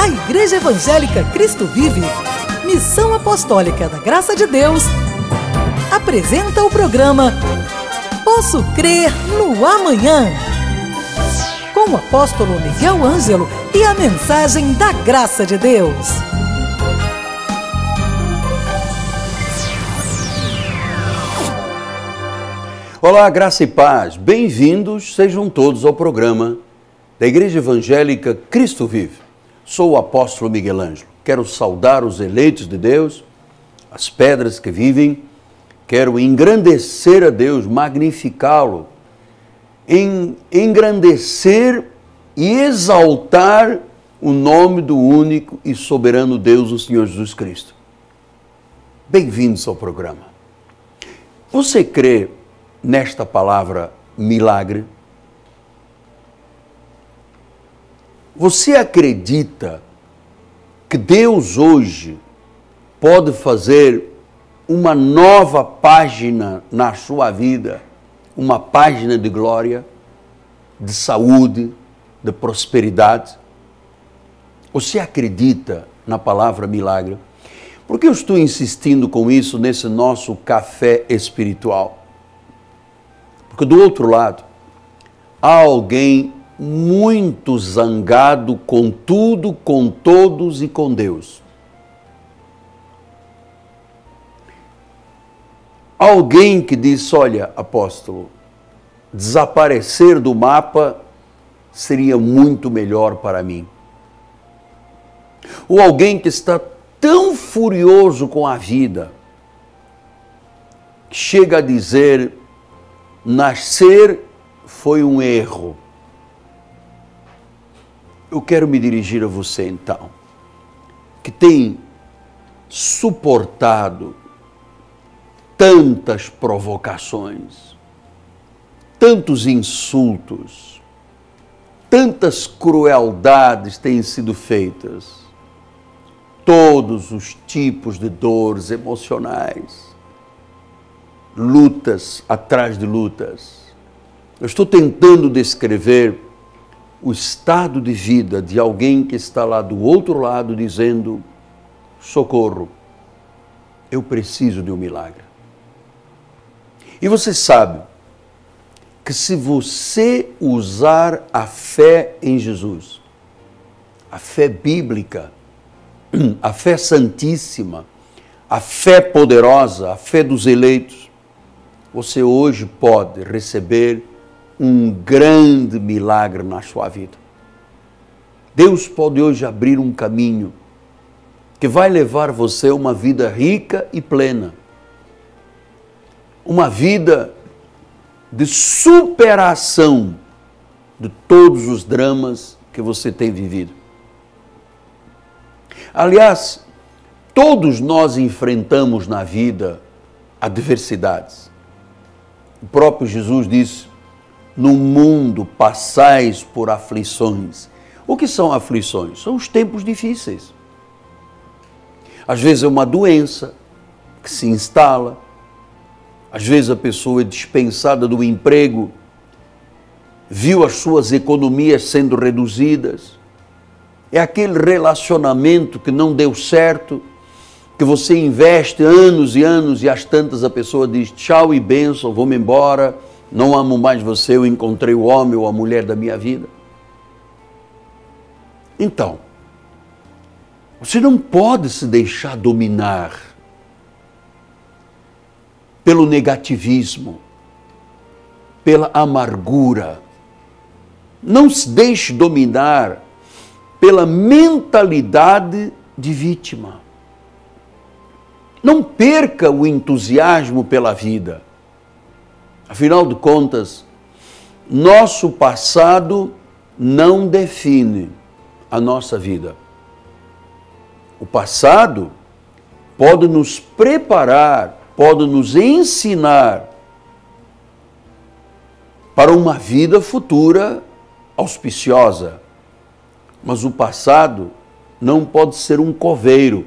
A Igreja Evangélica Cristo Vive, Missão Apostólica da Graça de Deus, apresenta o programa Posso Crer no Amanhã, com o apóstolo Miguel Ângelo e a mensagem da Graça de Deus. Olá, graça e paz, bem-vindos sejam todos ao programa da Igreja Evangélica Cristo Vive. Sou o apóstolo Miguel Ângelo, quero saudar os eleitos de Deus, as pedras que vivem, quero engrandecer a Deus, magnificá-lo, engrandecer e exaltar o nome do único e soberano Deus, o Senhor Jesus Cristo. Bem-vindos ao programa. Você crê nesta palavra milagre? Você acredita que Deus hoje pode fazer uma nova página na sua vida, uma página de glória, de saúde, de prosperidade? Você acredita na palavra milagre? Por que eu estou insistindo com isso nesse nosso café espiritual? Porque do outro lado, há alguém muito zangado com tudo, com todos e com Deus. Alguém que diz, olha, apóstolo, desaparecer do mapa seria muito melhor para mim. Ou alguém que está tão furioso com a vida, que chega a dizer, nascer foi um erro. Eu quero me dirigir a você então, que tem suportado tantas provocações, tantos insultos, tantas crueldades têm sido feitas, todos os tipos de dores emocionais, lutas atrás de lutas. Eu estou tentando descrever o estado de vida de alguém que está lá do outro lado dizendo, socorro, eu preciso de um milagre. E você sabe que se você usar a fé em Jesus, a fé bíblica, a fé santíssima, a fé poderosa, a fé dos eleitos, você hoje pode receber um grande milagre na sua vida. Deus pode hoje abrir um caminho que vai levar você a uma vida rica e plena. Uma vida de superação de todos os dramas que você tem vivido. Aliás, todos nós enfrentamos na vida adversidades. O próprio Jesus disse, no mundo passais por aflições. O que são aflições? São os tempos difíceis. Às vezes é uma doença que se instala, às vezes a pessoa é dispensada do emprego, viu as suas economias sendo reduzidas, é aquele relacionamento que não deu certo, que você investe anos e anos e às tantas a pessoa diz tchau e bênção, vou-me embora, não amo mais você, eu encontrei o homem ou a mulher da minha vida. Então, você não pode se deixar dominar pelo negativismo, pela amargura. Não se deixe dominar pela mentalidade de vítima. Não perca o entusiasmo pela vida. Afinal de contas, nosso passado não define a nossa vida. O passado pode nos preparar, pode nos ensinar para uma vida futura auspiciosa. Mas o passado não pode ser um coveiro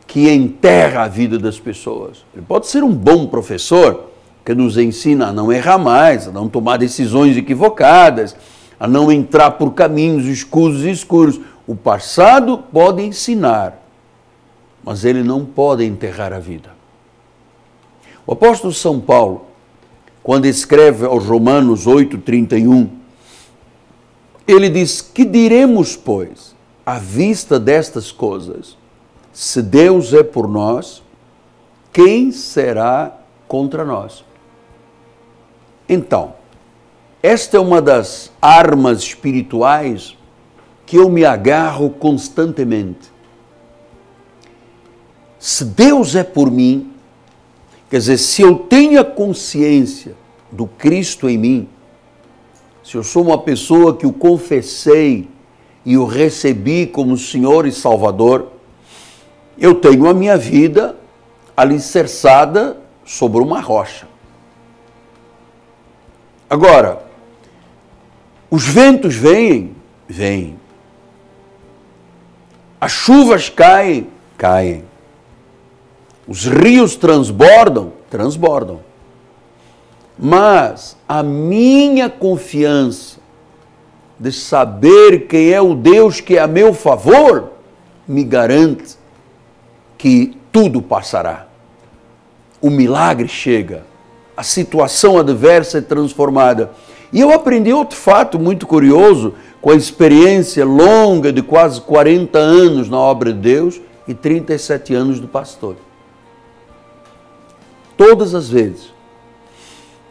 que enterra a vida das pessoas. Ele pode ser um bom professor, que nos ensina a não errar mais, a não tomar decisões equivocadas, a não entrar por caminhos escuros e escuros. O passado pode ensinar, mas ele não pode enterrar a vida. O apóstolo São Paulo, quando escreve aos Romanos 8:31, ele diz: que diremos, pois, à vista destas coisas? Se Deus é por nós, quem será contra nós? Então, esta é uma das armas espirituais que eu me agarro constantemente. Se Deus é por mim, quer dizer, se eu tenho a consciência do Cristo em mim, se eu sou uma pessoa que o confessei e o recebi como Senhor e Salvador, eu tenho a minha vida alicerçada sobre uma rocha. Agora, os ventos vêm. As chuvas caem. Os rios transbordam. Mas a minha confiança de saber quem é o Deus que é a meu favor, me garante que tudo passará. O milagre chega. A situação adversa é transformada. E eu aprendi outro fato muito curioso, com a experiência longa de quase 40 anos na obra de Deus e 37 anos de pastor. Todas as vezes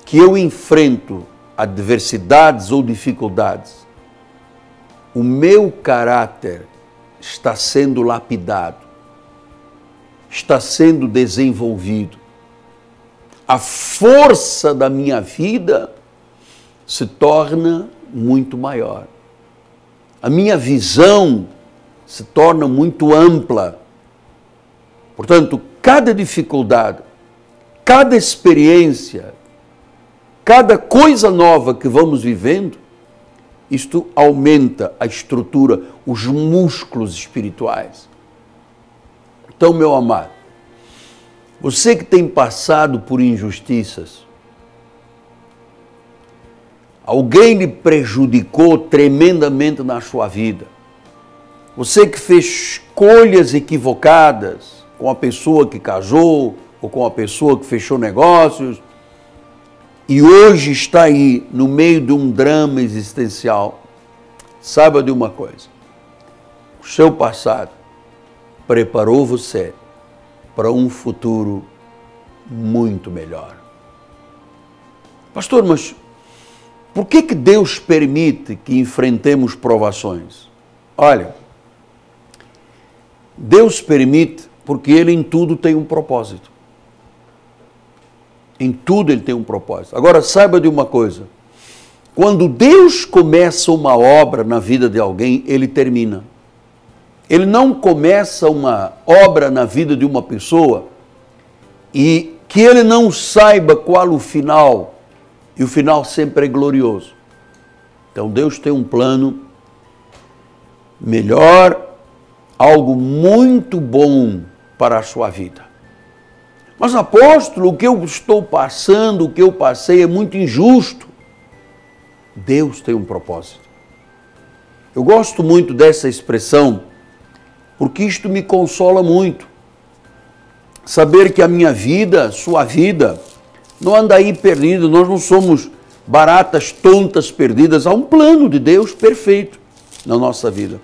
que eu enfrento adversidades ou dificuldades, o meu caráter está sendo lapidado, está sendo desenvolvido. A força da minha vida se torna muito maior. A minha visão se torna muito ampla. Portanto, cada dificuldade, cada experiência, cada coisa nova que vamos vivendo, isto aumenta a estrutura, os músculos espirituais. Então, meu amado, você que tem passado por injustiças, alguém lhe prejudicou tremendamente na sua vida, você que fez escolhas equivocadas com a pessoa que casou ou com a pessoa que fechou negócios e hoje está aí no meio de um drama existencial, saiba de uma coisa: o seu passado preparou você para um futuro muito melhor. Pastor, mas por que Deus permite que enfrentemos provações? Olha, Deus permite porque Ele em tudo tem um propósito. Em tudo Ele tem um propósito. Agora, saiba de uma coisa: quando Deus começa uma obra na vida de alguém, Ele termina. Ele não começa uma obra na vida de uma pessoa e que Ele não saiba qual o final, e o final sempre é glorioso. Então Deus tem um plano melhor, algo muito bom para a sua vida. Mas apóstolo, o que eu estou passando, o que eu passei é muito injusto. Deus tem um propósito. Eu gosto muito dessa expressão, porque isto me consola muito. Saber que a minha vida, sua vida, não anda aí perdida, nós não somos baratas tontas perdidas, há um plano de Deus perfeito na nossa vida.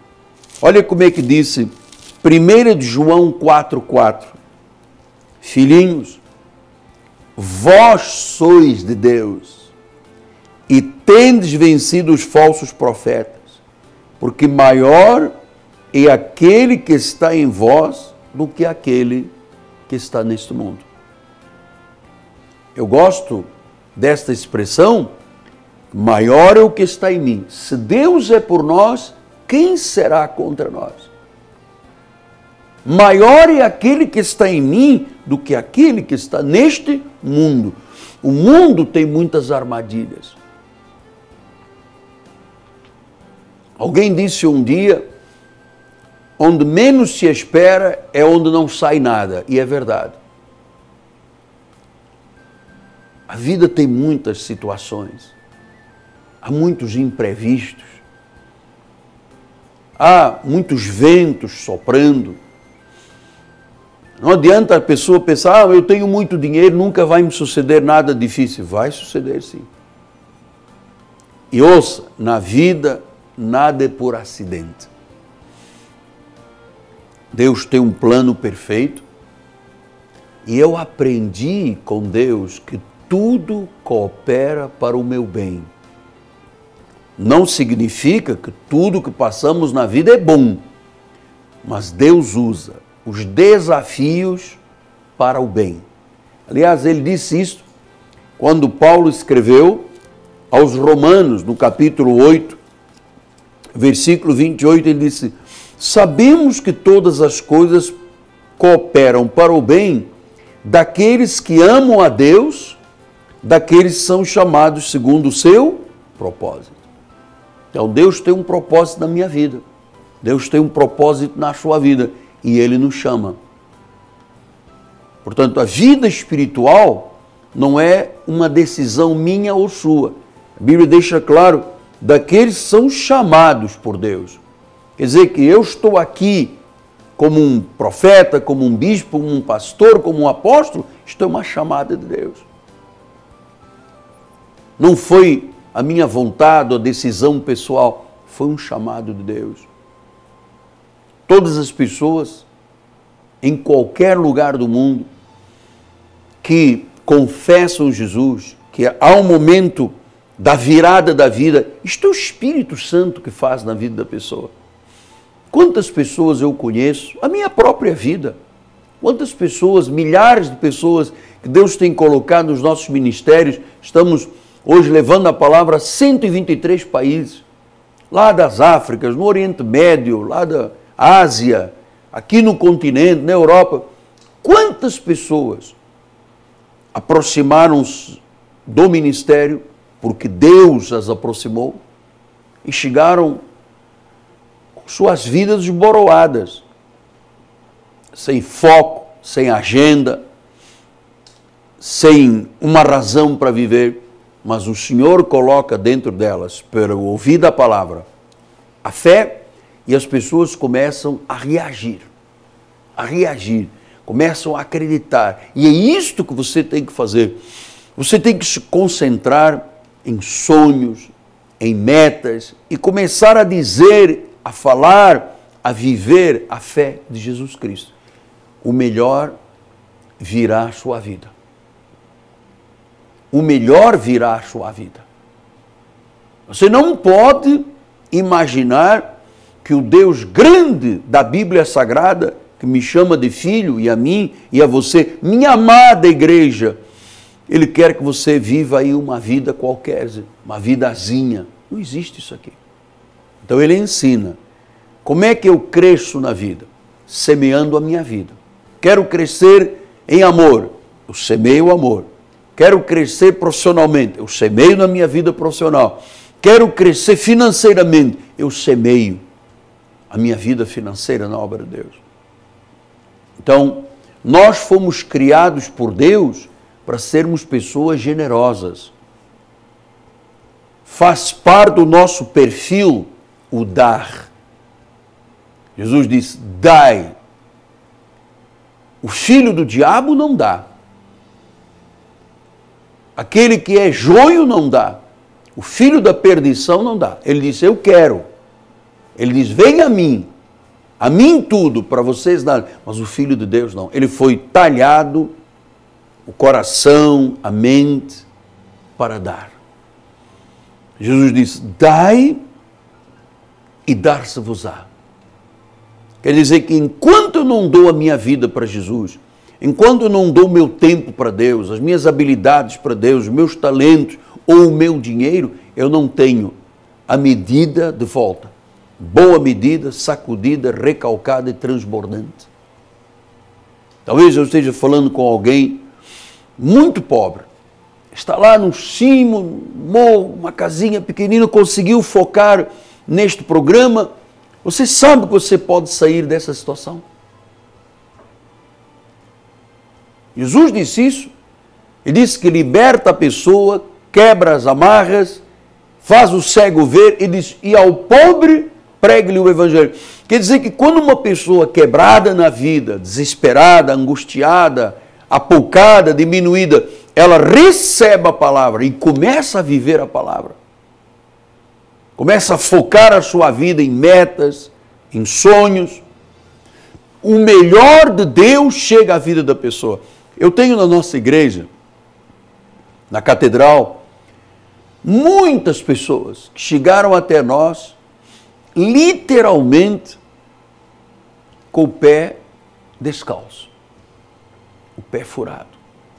Olha como é que disse 1 João 4,4: filhinhos, vós sois de Deus e tendes vencido os falsos profetas, porque maior é aquele que está em vós do que aquele que está neste mundo. Eu gosto desta expressão: maior é o que está em mim. Se Deus é por nós, quem será contra nós? Maior é aquele que está em mim do que aquele que está neste mundo. O mundo tem muitas armadilhas. Alguém disse um dia: onde menos se espera é onde não sai nada. E é verdade. A vida tem muitas situações, há muitos imprevistos. há muitos ventos soprando. Não adianta a pessoa pensar, eu tenho muito dinheiro, nunca vai me suceder nada difícil. Vai suceder sim. E ouça, na vida nada é por acidente. Deus tem um plano perfeito e eu aprendi com Deus que tudo coopera para o meu bem. Não significa que tudo que passamos na vida é bom, mas Deus usa os desafios para o bem. Aliás, ele disse isso quando Paulo escreveu aos Romanos, no capítulo 8, versículo 28, ele disse: sabemos que todas as coisas cooperam para o bem daqueles que amam a Deus, daqueles que são chamados segundo o seu propósito. Então Deus tem um propósito na minha vida, Deus tem um propósito na sua vida e Ele nos chama. Portanto, a vida espiritual não é uma decisão minha ou sua. A Bíblia deixa claro, daqueles que são chamados por Deus. Quer dizer que eu estou aqui como um profeta, como um bispo, como um pastor, como um apóstolo, isto é uma chamada de Deus. Não foi a minha vontade, a decisão pessoal, foi um chamado de Deus. Todas as pessoas, em qualquer lugar do mundo, que confessam Jesus, que há um momento da virada da vida, isto é o Espírito Santo que faz na vida da pessoa. Quantas pessoas eu conheço, a minha própria vida, quantas pessoas, milhares de pessoas que Deus tem colocado nos nossos ministérios, estamos hoje levando a palavra a 123 países, lá das Áfricas, no Oriente Médio, lá da Ásia, aqui no continente, na Europa. Quantas pessoas aproximaram-se do ministério porque Deus as aproximou e chegaram com suas vidas esboroadas, sem foco, sem agenda, sem uma razão para viver, mas o Senhor coloca dentro delas, pelo ouvir da palavra, a fé, e as pessoas começam a reagir, começam a acreditar. E é isto que você tem que fazer. Você tem que se concentrar em sonhos, em metas e começar a dizer, a falar, a viver a fé de Jesus Cristo. O melhor virá à sua vida. O melhor virá à sua vida. Você não pode imaginar que o Deus grande da Bíblia Sagrada, que me chama de filho, e a mim e a você, minha amada igreja, Ele quer que você viva aí uma vida qualquer, uma vidazinha. Não existe isso aqui. Então Ele ensina. Como é que eu cresço na vida? Semeando a minha vida. Quero crescer em amor, eu semeio o amor. Quero crescer profissionalmente, eu semeio na minha vida profissional. Quero crescer financeiramente, eu semeio a minha vida financeira na obra de Deus. Então, nós fomos criados por Deus para sermos pessoas generosas. Faz parte do nosso perfil o dar. Jesus disse, dai. O filho do diabo não dá. Aquele que é joio não dá. O filho da perdição não dá. Ele disse, eu quero. Ele diz, vem a mim tudo para vocês darem. Mas o Filho de Deus não. Ele foi talhado, o coração, a mente, para dar. Jesus disse, dai e dar-se-vos-á. Quer dizer que enquanto eu não dou a minha vida para Jesus, enquanto eu não dou o meu tempo para Deus, as minhas habilidades para Deus, os meus talentos ou o meu dinheiro, eu não tenho a medida de volta. Boa medida, sacudida, recalcada e transbordante. Talvez eu esteja falando com alguém muito pobre. Está lá no cimo, morro, uma casinha pequenina, conseguiu focar neste programa. Você sabe que você pode sair dessa situação? Jesus disse isso. Ele disse que liberta a pessoa, quebra as amarras, faz o cego ver e diz, e ao pobre pregue-lhe o Evangelho. Quer dizer que quando uma pessoa quebrada na vida, desesperada, angustiada, apoucada, diminuída, ela recebe a palavra e começa a viver a palavra, começa a focar a sua vida em metas, em sonhos, o melhor de Deus chega à vida da pessoa. Eu tenho na nossa igreja, na catedral, muitas pessoas que chegaram até nós, literalmente, com o pé descalço, o pé furado,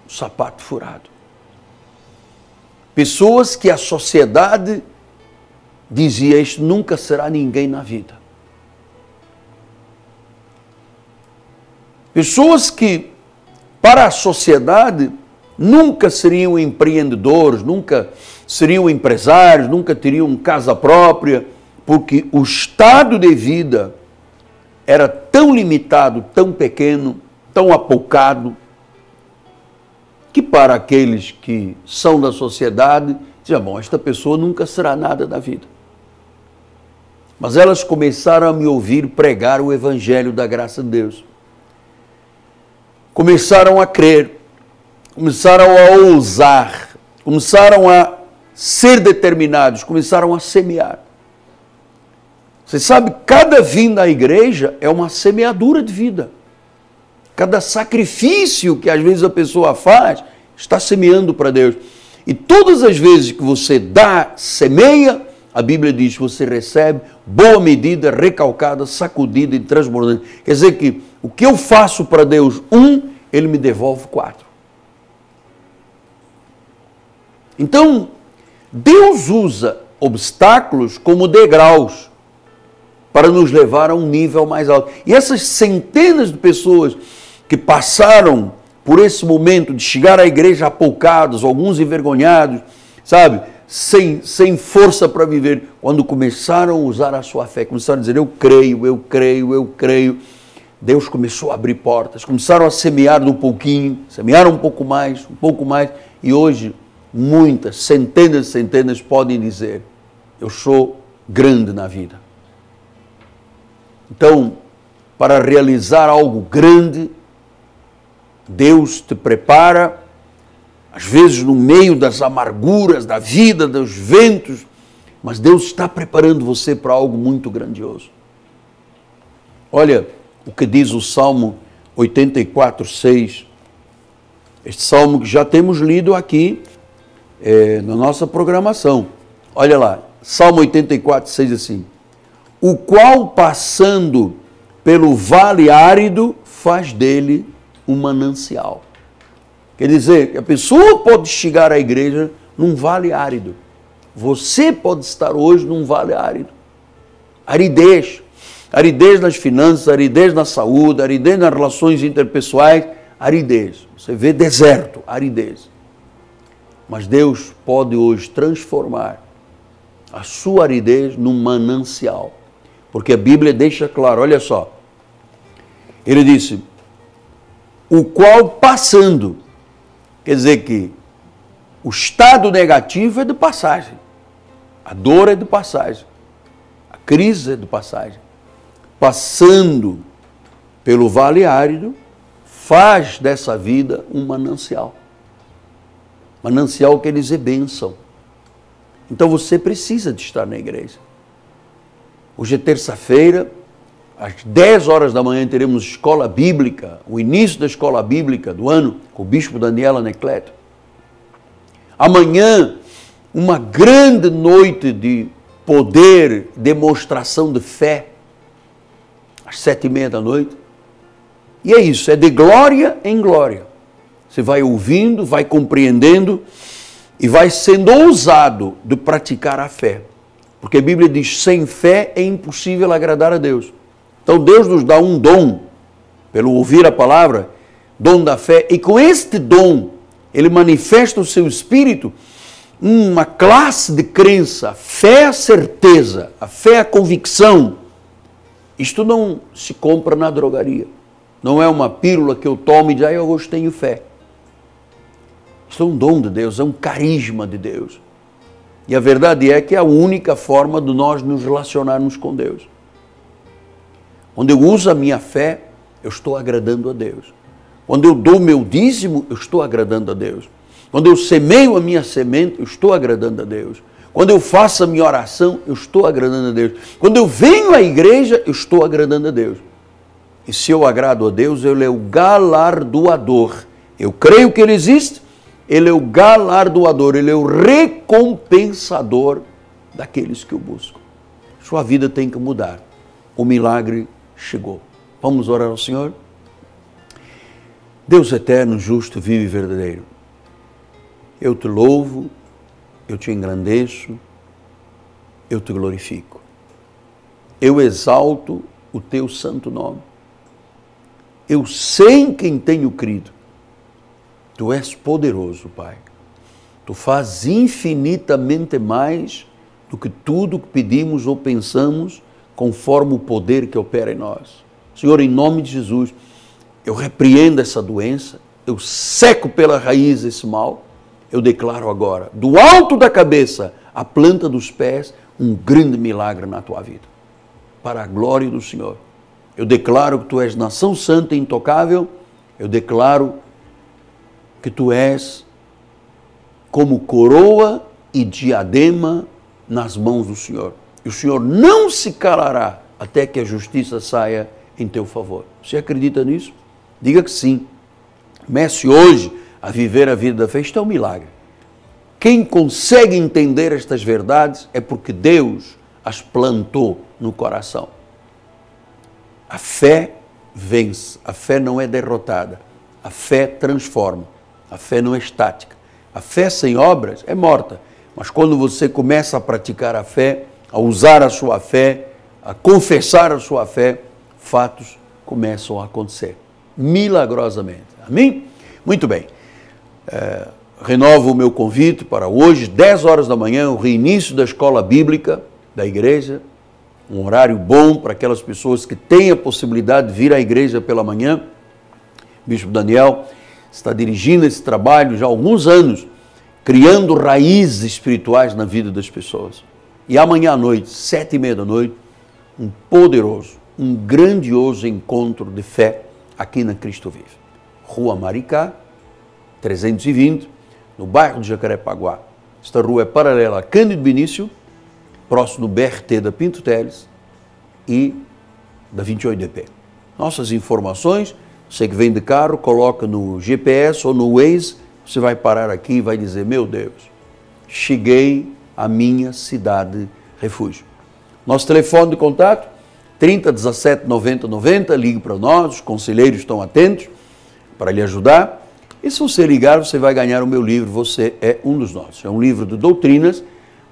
o sapato furado. Pessoas que a sociedade dizia, este nunca será ninguém na vida. Pessoas que, para a sociedade, nunca seriam empreendedores, nunca seriam empresários, nunca teriam casa própria, porque o estado de vida era tão limitado, tão pequeno, tão apoucado, que para aqueles que são da sociedade, dizem, bom, esta pessoa nunca será nada da vida. Mas elas começaram a me ouvir pregar o Evangelho da graça de Deus. Começaram a crer, começaram a ousar, começaram a ser determinados, começaram a semear. Você sabe, cada vinda à igreja é uma semeadura de vida. Cada sacrifício que às vezes a pessoa faz, está semeando para Deus. E todas as vezes que você dá, semeia, a Bíblia diz que você recebe boa medida, recalcada, sacudida e transbordante. Quer dizer que o que eu faço para Deus, Ele me devolve 4. Então, Deus usa obstáculos como degraus para nos levar a um nível mais alto. E essas centenas de pessoas que passaram por esse momento de chegar à igreja apoucados, alguns envergonhados, sabe, sem força para viver, quando começaram a usar a sua fé, começaram a dizer, eu creio, eu creio, eu creio, Deus começou a abrir portas, começaram a semear um pouquinho, semearam um pouco mais, e hoje muitas, centenas podem dizer, eu sou grande na vida. Então, para realizar algo grande, Deus te prepara, às vezes no meio das amarguras da vida, dos ventos, mas Deus está preparando você para algo muito grandioso. Olha o que diz o Salmo 84:6, este salmo que já temos lido aqui na nossa programação. Olha lá, Salmo 84:6 assim, o qual passando pelo vale árido faz dele um manancial. Quer dizer, que a pessoa pode chegar à igreja num vale árido. Você pode estar hoje num vale árido. Aridez. Aridez nas finanças, aridez na saúde, aridez nas relações interpessoais, aridez. Você vê deserto, aridez. Mas Deus pode hoje transformar a sua aridez num manancial. Porque a Bíblia deixa claro, olha só. Ele disse, o qual passando, quer dizer que o estado negativo é de passagem, a dor é de passagem, a crise é de passagem. Passando pelo vale árido, faz dessa vida um manancial. Manancial quer dizer bênção. Então você precisa de estar na igreja. Hoje é terça-feira, às 10 horas da manhã teremos escola bíblica, o início da escola bíblica do ano, com o bispo Daniel Anacleto. Amanhã, uma grande noite de poder, demonstração de fé, às 7:30 da noite. E é isso, é de glória em glória. Você vai ouvindo, vai compreendendo e vai sendo ousado de praticar a fé. Porque a Bíblia diz, sem fé é impossível agradar a Deus. Então Deus nos dá um dom, pelo ouvir a palavra, dom da fé, e com este dom, Ele manifesta o seu Espírito, uma classe de crença, a fé é a certeza, a fé é a convicção. Isto não se compra na drogaria. Não é uma pílula que eu tomo e digo, eu hoje tenho fé. Isto é um dom de Deus, é um carisma de Deus. E a verdade é que é a única forma de nós nos relacionarmos com Deus. Quando eu uso a minha fé, eu estou agradando a Deus. Quando eu dou meu dízimo, eu estou agradando a Deus. Quando eu semeio a minha semente, eu estou agradando a Deus. Quando eu faço a minha oração, eu estou agradando a Deus. Quando eu venho à igreja, eu estou agradando a Deus. E se eu agrado a Deus, Ele é o galardoador. Eu creio que Ele existe, Ele é o galardoador, Ele é o recompensador daqueles que o buscam. Sua vida tem que mudar. O milagre chegou. Vamos orar ao Senhor? Deus eterno, justo, vivo e verdadeiro, eu te louvo, eu te engrandeço, eu te glorifico. Eu exalto o teu santo nome. Eu sei em quem tenho crido. Tu és poderoso, Pai. Tu fazes infinitamente mais do que tudo que pedimos ou pensamos, conforme o poder que opera em nós. Senhor, em nome de Jesus, eu repreendo essa doença, eu seco pela raiz esse mal, eu declaro agora, do alto da cabeça à planta dos pés, um grande milagre na tua vida. Para a glória do Senhor. Eu declaro que tu és nação santa e intocável, eu declaro que tu és como coroa e diadema nas mãos do Senhor. E o Senhor não se calará até que a justiça saia em teu favor. Você acredita nisso? Diga que sim. Comece hoje a viver a vida da fé. Isto é um milagre. Quem consegue entender estas verdades é porque Deus as plantou no coração. A fé vence. A fé não é derrotada. A fé transforma. A fé não é estática. A fé sem obras é morta. Mas quando você começa a praticar a fé, a usar a sua fé, a confessar a sua fé, fatos começam a acontecer. Milagrosamente. Amém? Muito bem. Renovo o meu convite para hoje, 10 horas da manhã, o reinício da escola bíblica da igreja. Um horário bom para aquelas pessoas que têm a possibilidade de vir à igreja pela manhã. O Bispo Daniel está dirigindo esse trabalho já há alguns anos, criando raízes espirituais na vida das pessoas. E amanhã à noite, 7h30 da noite, um poderoso, um grandioso encontro de fé aqui na Cristo Vive. Rua Maricá, 320, no bairro de Jacarepaguá. Esta rua é paralela a Cândido Benício, próximo do BRT da Pinto Teles e da 28DP. Nossas informações, você que vem de carro, coloca no GPS ou no Waze, você vai parar aqui e vai dizer, meu Deus, cheguei à minha cidade refúgio. Nosso telefone de contato, 30 17 90 90, ligue para nós, os conselheiros estão atentos para lhe ajudar. E se você ligar, você vai ganhar o meu livro, Você é um dos nossos. É um livro de doutrinas,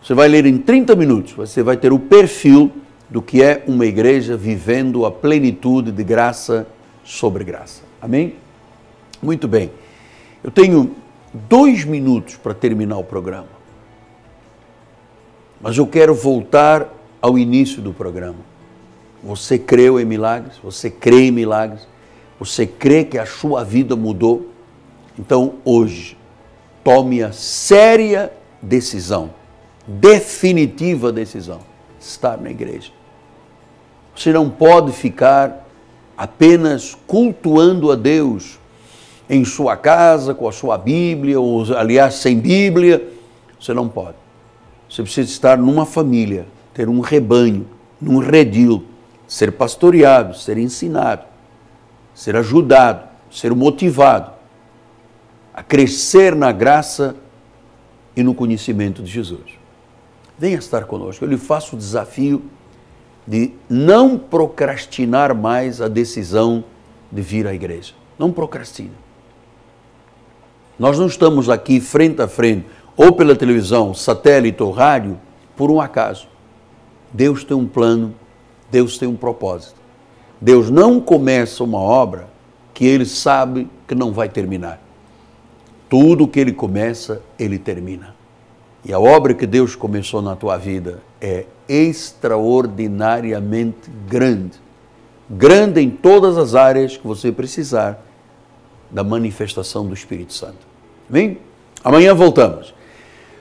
você vai ler em 30 minutos, você vai ter o perfil do que é uma igreja vivendo a plenitude de graça sobre graça. Amém? Muito bem. Eu tenho 2 minutos para terminar o programa. Mas eu quero voltar ao início do programa. Você creu em milagres? Você crê em milagres? Você crê que a sua vida mudou? Então, hoje, tome a séria decisão, definitiva decisão, estar na igreja. Você não pode ficar apenas cultuando a Deus em sua casa, com a sua Bíblia, ou aliás, sem Bíblia. Você não pode. Você precisa estar numa família, ter um rebanho, num redil, ser pastoreado, ser ensinado, ser ajudado, ser motivado a crescer na graça e no conhecimento de Jesus. Venha estar conosco. Eu lhe faço o desafio de não procrastinar mais a decisão de vir à igreja. Não procrastine. Nós não estamos aqui frente a frente, ou pela televisão, satélite ou rádio, por um acaso. Deus tem um plano, Deus tem um propósito. Deus não começa uma obra que Ele sabe que não vai terminar. Tudo que Ele começa, Ele termina. E a obra que Deus começou na tua vida é extraordinariamente grande. Grande em todas as áreas que você precisar da manifestação do Espírito Santo. Amém? Amanhã voltamos.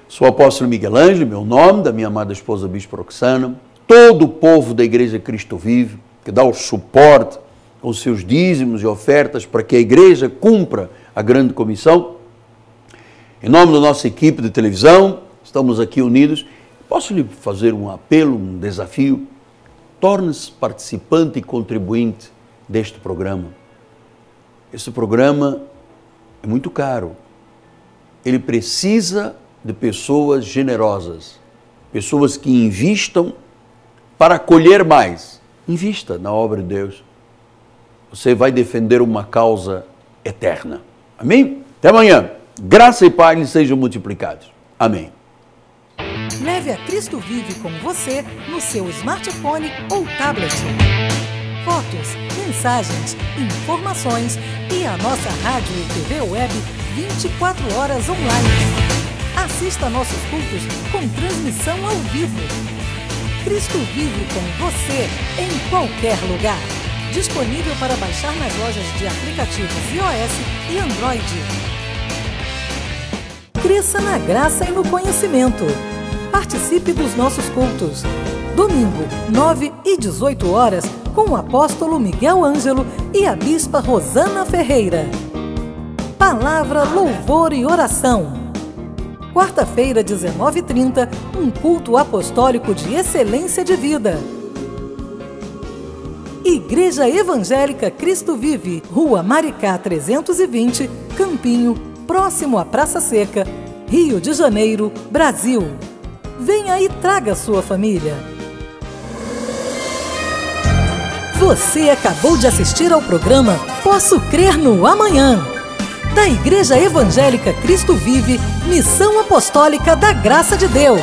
Sou o apóstolo Miguel Ângelo, meu nome, da minha amada esposa Bispo Roxana, todo o povo da Igreja Cristo Vive, que dá o suporte aos seus dízimos e ofertas para que a igreja cumpra a grande comissão. Em nome da nossa equipe de televisão, estamos aqui unidos. Posso lhe fazer um apelo, um desafio? Torne-se participante e contribuinte deste programa. Esse programa é muito caro. Ele precisa de pessoas generosas, pessoas que invistam para colher mais. Invista na obra de Deus. Você vai defender uma causa eterna. Amém? Até amanhã. Graça e paz lhe sejam multiplicados. Amém. Leve a Cristo Vive com você no seu smartphone ou tablet. Fotos, mensagens, informações e a nossa rádio e TV web 24 horas online. Assista nossos cultos com transmissão ao vivo. Cristo Vive com você em qualquer lugar. Disponível para baixar nas lojas de aplicativos iOS e Android. Cresça na graça e no conhecimento. Participe dos nossos cultos. Domingo, 9 e 18 horas, com o apóstolo Miguel Ângelo e a bispa Rosana Ferreira. Palavra, louvor e oração. Quarta-feira, 19h30, um culto apostólico de excelência de vida. Igreja Evangélica Cristo Vive, Rua Maricá 320, Campinho, próximo à Praça Seca, Rio de Janeiro, Brasil. Venha e traga sua família. Você acabou de assistir ao programa Posso Crer no Amanhã, da Igreja Evangélica Cristo Vive, Missão Apostólica da Graça de Deus.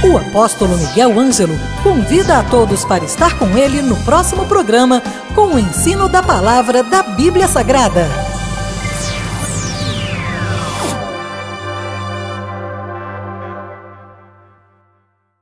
O apóstolo Miguel Ângelo convida a todos para estar com ele no próximo programa com o ensino da palavra da Bíblia Sagrada.